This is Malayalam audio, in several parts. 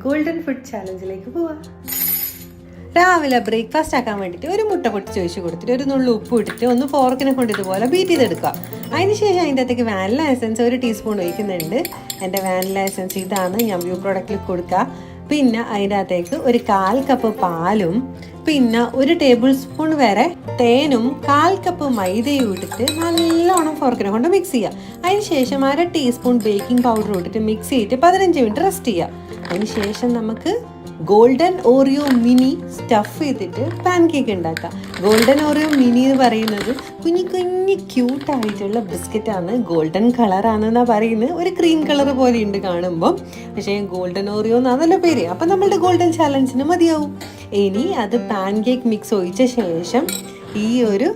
ഗോൾഡൻ ഫുഡ് ചാലഞ്ചിലേക്ക് പോവാം. രാവിലെ ബ്രേക്ക്ഫാസ്റ്റ് ആക്കാൻ വേണ്ടിയിട്ട് ഒരു മുട്ട പൊട്ടിച്ച് ഒഴിച്ച് കൊടുത്തിട്ട് ഒരു നുള്ളു ഉപ്പ് ഇട്ടിട്ട് ഒന്ന് ഫോർക്കിനെ കൊണ്ട് ഇതുപോലെ ബീറ്റ് ചെയ്തെടുക്കുക. അതിനുശേഷം അതിൻ്റെ അകത്തേക്ക് വാനില എസൻസ് 1 ടീസ്പൂൺ ഒഴിക്കുന്നുണ്ട്. എൻ്റെ വാനില എസൻസ് ഇതാണ്, ഞാൻ വ്യൂ പ്രോഡക്റ്റിൽ കൊടുക്കുക. പിന്നെ അതിൻ്റെ അകത്തേക്ക് ഒരു 1/4 കപ്പ് പാലും പിന്നെ 1 ടേബിൾ സ്പൂൺ വരെ തേനും 1/4 കപ്പ് മൈദയും ഇട്ടിട്ട് നല്ലോണം ഫോർക്കിനെ കൊണ്ട് മിക്സ് ചെയ്യുക. അതിന് ശേഷം 1/2 ടീസ്പൂൺ ബേക്കിംഗ് പൗഡർ ഇട്ടിട്ട് മിക്സ് ചെയ്തിട്ട് 15 മിനിറ്റ് റെസ്റ്റ് ചെയ്യുക. അതിന് ശേഷം നമുക്ക് ഗോൾഡൻ ഓറിയോ മിനി സ്റ്റഫ് ചെയ്തിട്ട് പാൻ കേക്ക് ഉണ്ടാക്കാം. ഗോൾഡൻ ഓറിയോ മിനി എന്ന് പറയുന്നത് കുഞ്ഞി കുഞ്ഞി ക്യൂട്ടായിട്ടുള്ള ബിസ്ക്കറ്റാണ്. ഗോൾഡൻ കളറാണെന്നാണ് പറയുന്നത്. ഒരു ക്രീം കളർ പോലെ ഉണ്ട് കാണുമ്പം, പക്ഷേ ഗോൾഡൻ ഓറിയോ എന്നാണല്ലോ പേര്. അപ്പം നമ്മളുടെ ഗോൾഡൻ ചാലഞ്ചിന് മതിയാവും. ഇനി അത് പാൻ കേക്ക് മിക്സ് ഒഴിച്ച ശേഷം ഈ ഒരു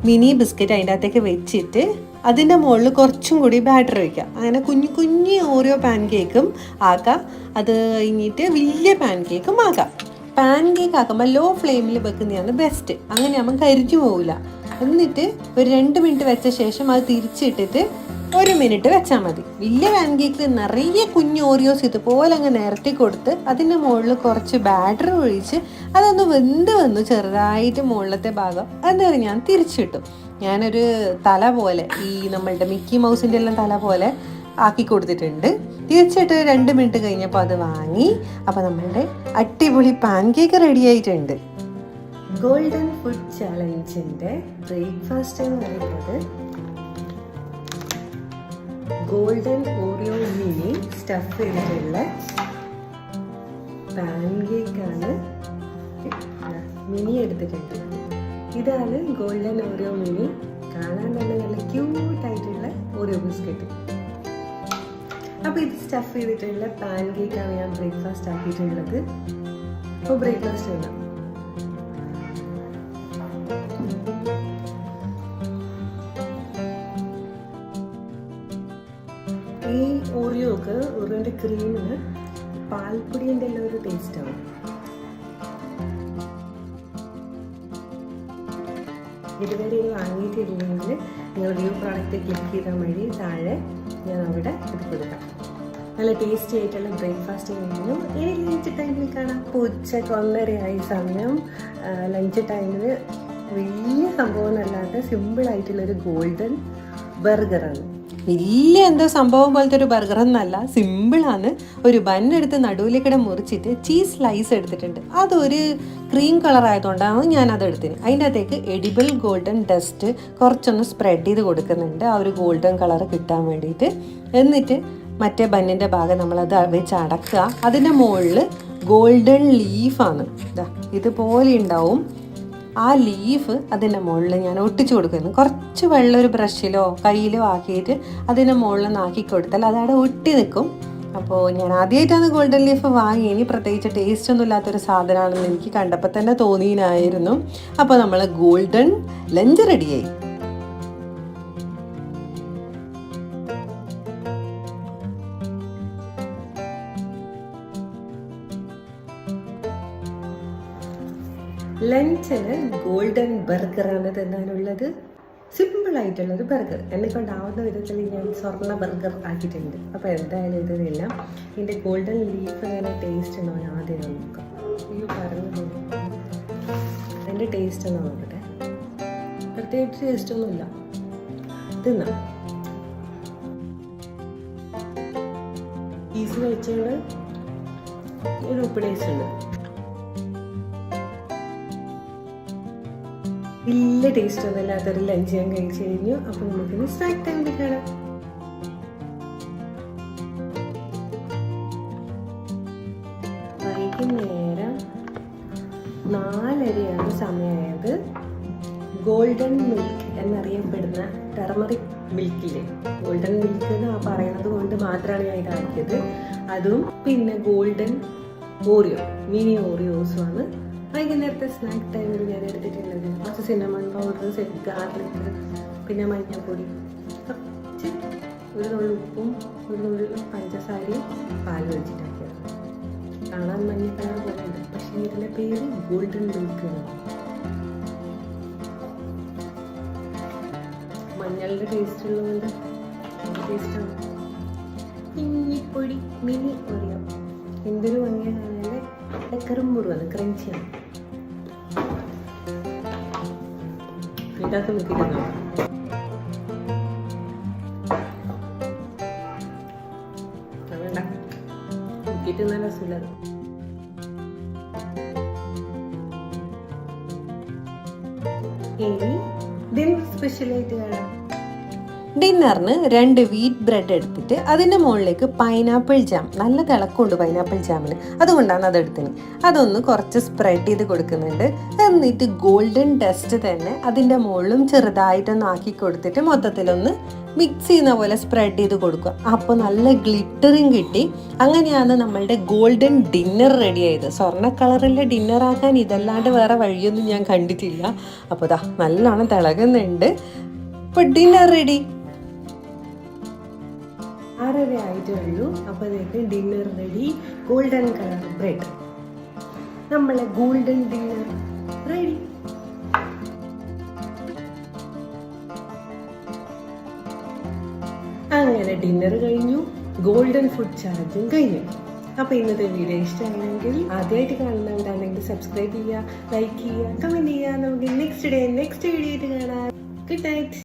മിനി ബിസ്ക്കറ്റ് അതിൻ്റെ അകത്തേക്ക് വെച്ചിട്ട് അതിൻ്റെ മുകളിൽ കുറച്ചും കൂടി ബാറ്റർ വയ്ക്കുക. അങ്ങനെ കുഞ്ഞു കുഞ്ഞി ഓരോ പാൻ കേക്കും ആക്കാം. അത് കഴിഞ്ഞിട്ട് വലിയ പാൻ കേക്കും ആക്കാം. പാൻ കേക്ക് ആക്കുമ്പോൾ ലോ ഫ്ലെയിമിൽ വെക്കുന്നതാണ് ബെസ്റ്റ്. അങ്ങനെ ആകുമ്പോൾ കരിഞ്ഞു പോവില്ല. എന്നിട്ട് ഒരു 2 മിനിറ്റ് വെച്ച ശേഷം അത് തിരിച്ചിട്ടിട്ട് 1 മിനിറ്റ് വെച്ചാൽ മതി. വലിയ പാൻ കേക്കിൽ നിറയെ കുഞ്ഞു ഓറിയോസ് ഇതുപോലെ അങ്ങ് നിരത്തി കൊടുത്ത് അതിൻ്റെ മുകളിൽ കുറച്ച് ബാറ്റർ ഒഴിച്ച് അതൊന്ന് വെന്ത് വന്നു ചെറുതായിട്ട് മുകളിലത്തെ ഭാഗം അന്നേരം ഞാൻ തിരിച്ചിട്ടു. ഞാനൊരു തല പോലെ ഈ നമ്മളുടെ മിക്കി മൗസിൻ്റെ എല്ലാം തല പോലെ ആക്കി കൊടുത്തിട്ടുണ്ട്. തിരിച്ചിട്ട് 2 മിനിറ്റ് കഴിഞ്ഞപ്പോൾ അത് വാങ്ങി. അപ്പോൾ നമ്മളുടെ അടിപൊളി പാൻ കേക്ക് റെഡി ആയിട്ടുണ്ട്. ഗോൾഡൻ ഫുഡ് ചാലഞ്ചിൻ്റെ ബ്രേക്ക്ഫാസ്റ്റ് എന്ന് പറയുന്നത് ഗോൾഡൻ ഓറിയോ മിനി സ്റ്റഫ് ചെയ്തിട്ടുള്ള പാൻ കേക്കാണ്. മിനി എടുത്തിട്ടുണ്ട്. ഇതാണ് ഗോൾഡൻ ഓറിയോ മിനി. കാണാൻ തന്നെ നല്ല ക്യൂട്ടായിട്ടുള്ള ഓറിയോ ബിസ്ക്കറ്റ്. അപ്പോൾ ഇത് സ്റ്റഫ് ചെയ്തിട്ടുള്ള പാൻ കേക്കാണ് ഞാൻ ബ്രേക്ക്ഫാസ്റ്റ് ആക്കിയിട്ടുള്ളത്. അപ്പോൾ ബ്രേക്ക്ഫാസ്റ്റ് വേണം. ഈ ഓറിയോക്ക് ഓറിയോൻ്റെ ക്രീമിന് പാൽപ്പൊടിൻ്റെ എല്ലാം ഒരു ടേസ്റ്റാണ്. ഇതുവരെ വാങ്ങിയിട്ടില്ലെങ്കിൽ നിങ്ങൾ വ്യൂ പ്രോഡക്റ്റ് ക്ലിക്ക് ചെയ്താൽ മതി. താഴെ ഞാൻ അവിടെ ഇത് കൊടുക്കാം. നല്ല ടേസ്റ്റി ആയിട്ടുള്ള ബ്രേക്ക്ഫാസ്റ്റ് കഴിഞ്ഞു. ഇനി ലഞ്ച് ടൈമിൽ കാണാം. ഇപ്പോൾ ഉച്ചയ്ക്ക് 1:30 സമയം. ലഞ്ച് ടൈമിൽ വലിയ സംഭവമൊന്നുമല്ലാത്ത സിമ്പിളായിട്ടുള്ളൊരു ഗോൾഡൻ ബർഗറാണ്. വലിയ എന്തോ സംഭവം പോലത്തെ ഒരു ബർഗർ എന്നല്ല, സിമ്പിളാണ്. ഒരു ബണ്ണെടുത്ത് നടുവിലേക്കിടെ മുറിച്ചിട്ട് ചീസ് സ്ലൈസ് എടുത്തിട്ടുണ്ട്. അതൊരു ക്രീം കളർ ആയതുകൊണ്ടാണ് ഞാൻ അത് എടുത്തത്. അതിൻ്റെ അകത്തേക്ക് എഡിബിൾ ഗോൾഡൻ ഡസ്റ്റ് കുറച്ചൊന്ന് സ്പ്രെഡ് ചെയ്ത് കൊടുക്കുന്നുണ്ട്, ആ ഒരു ഗോൾഡൻ കളർ കിട്ടാൻ വേണ്ടിയിട്ട്. എന്നിട്ട് മറ്റേ ബണ്ണിൻ്റെ ഭാഗം നമ്മളത് വെച്ച് അടക്കുക. അതിൻ്റെ മുകളിൽ ഗോൾഡൻ ലീഫാണ്, ഇതുപോലെ ഉണ്ടാവും. ആ ലീഫ് അതിൻ്റെ മുകളിൽ ഞാൻ ഒട്ടിച്ചു കൊടുക്കുന്നു. കുറച്ച് വെള്ളം ഒരു ബ്രഷിലോ കയ്യിലോ ആക്കിയിട്ട് അതിൻ്റെ മുകളിൽ നിന്ന് ആക്കി കൊടുത്താൽ അതവിടെ ഒട്ടി നിൽക്കും. അപ്പോൾ ഞാൻ ആദ്യമായിട്ടാണ് ഗോൾഡൻ ലീഫ് വാങ്ങി. ഇനി പ്രത്യേകിച്ച് ടേസ്റ്റ് ഒന്നും ഇല്ലാത്തൊരു സാധനമാണെന്ന് എനിക്ക് കണ്ടപ്പോൾ തന്നെ തോന്നിയിരുന്നു. അപ്പോൾ നമ്മൾ ഗോൾഡൻ ലഞ്ച് റെഡിയായി. ലഞ്ചിന് ഗോൾഡൻ ബർഗറാണ് തിന്നാനുള്ളത്. സിമ്പിളായിട്ടുള്ളൊരു ബർഗർ. എന്നെ കൊണ്ടാവുന്ന വിധത്തിൽ ഞാൻ സ്വർണ്ണ ബർഗർ ആക്കിയിട്ടുണ്ട്. അപ്പോൾ എന്തായാലും ഇത് തിന്നാം. ഇതിൻ്റെ ഗോൾഡൻ ലീഫ് എങ്ങനെ ടേസ്റ്റ് ഉണ്ടോ ആദ്യം നോക്കാം. അയ്യോ പറഞ്ഞു, അതിൻ്റെ ടേസ്റ്റ് ഒന്ന് നോക്കട്ടെ. പ്രത്യേകിച്ച് ടേസ്റ്റൊന്നുമില്ല, തിന്നാം. ഈസി വെച്ചുകൊണ്ട് ഒരു ഉപ്പ് ടേസ്റ്റ് ഉണ്ട്. വലിയ ടേസ്റ്റ് ഒന്നും ഇല്ലാത്തൊരു ലഞ്ച് ഞാൻ കഴിച്ചു കഴിഞ്ഞു. അപ്പോൾ നമുക്കിന്ന് സ്നാക്ക് ടൈമിൽ കാണാം. വൈകുന്നേരം 4:30 സമയമായത്. ഗോൾഡൻ മിൽക്ക് എന്നറിയപ്പെടുന്ന ടെർമറിക് മിൽക്കില്ലേ, ഗോൾഡൻ മിൽക്ക് എന്ന് പറയുന്നത് കൊണ്ട് മാത്രമാണ് ഞാൻ ഇതാക്കിയത്. അതും പിന്നെ ഗോൾഡൻ ഓറിയോ മിനി ഓറിയോസുമാണ് വൈകുന്നേരത്തെ സ്നാക്ക് ടൈമിൽ ഞാൻ എടുത്തിട്ടുള്ളത്. കുറച്ച് സിന്നമൺ പൗഡർ, ഗാർലിക്, പിന്നെ മഞ്ഞൾപ്പൊടി, കുറച്ച് ഒരു നുള്ളു ഉപ്പും ഒരു നുള്ളു പഞ്ചസാരയും പാൽ ഒഴിച്ചിട്ടാക്കിയത്. കാണാൻ മഞ്ഞ കളർ പോലെ ഉണ്ട്, പക്ഷേ ഇതിൻ്റെ പേര് ഗോൾഡൻ മിൽക്ക് ആണ്. മഞ്ഞളുടെ ടേസ്റ്റ് ഉള്ളതുകൊണ്ട് ടേസ്റ്റാണ്. ഇന്നിപ്പൊടി മിനി ഓറിയോ എന്തൊരു ഭംഗിയ കാണാനല്ലേ. കറുമ്പുറുവാണ്, ക്രഞ്ചിയാണ്. ഇതിനകത്ത് മുക്കിയിരുന്നോ? വേണ്ട, മുക്കിയിട്ട് നല്ല സുലഭ. ഇനി ഡിന്നർ സ്പെഷ്യലായിട്ട് കാണാം. ഡിന്നറിന് 2 വീറ്റ് ബ്രെഡ് എടുത്തിട്ട് അതിൻ്റെ മുകളിലേക്ക് പൈനാപ്പിൾ ജാം, നല്ല തിളക്കമുണ്ട് പൈനാപ്പിൾ ജാമിന്, അതുകൊണ്ടാണ് അതെടുത്തിന്. അതൊന്ന് കുറച്ച് സ്പ്രെഡ് ചെയ്ത് കൊടുക്കുന്നുണ്ട്. എന്നിട്ട് ഗോൾഡൻ ഡസ്റ്റ് തന്നെ അതിൻ്റെ മുകളിലും ചെറുതായിട്ടൊന്ന് ആക്കി കൊടുത്തിട്ട് മൊത്തത്തിലൊന്ന് മിക്സ് ചെയ്യുന്ന പോലെ സ്പ്രെഡ് ചെയ്ത് കൊടുക്കുക. അപ്പോൾ നല്ല ഗ്ലിറ്ററിങ് കിട്ടി. അങ്ങനെയാണ് നമ്മളുടെ ഗോൾഡൻ ഡിന്നർ റെഡി ആയത്. സ്വർണ്ണ കളറിലെ ഡിന്നർ ആക്കാൻ ഇതല്ലാണ്ട് വേറെ വഴിയൊന്നും ഞാൻ കണ്ടിട്ടില്ല. അപ്പോൾ ഇതാ നല്ലോണം തിളകുന്നുണ്ട്. ഇപ്പോൾ ഡിന്നർ റെഡി. 6:30 ആയിട്ടേ ഉള്ളൂ. അപ്പോഴേക്ക് dinner ready. Golden colour bread, നമ്മളെ ഗോൾഡൻ ഡിന്നർ റെഡി. അങ്ങനെ ഡിന്നർ കഴിഞ്ഞു, ഗോൾഡൻ ഫുഡ് ചാലഞ്ചും കഴിഞ്ഞു. അപ്പോൾ ഇന്നത്തെ വീഡിയോ ഇഷ്ടമാണെങ്കിൽ ആദ്യമായിട്ട് കാണുന്നവരാണെങ്കിൽ സബ്സ്ക്രൈബ് ചെയ്യുക, ലൈക്ക് ചെയ്യുക, കമൻറ്റ് ചെയ്യുക. നമുക്ക് നെക്സ്റ്റ് വീഡിയോ ആയിട്ട് കാണാം. Good night.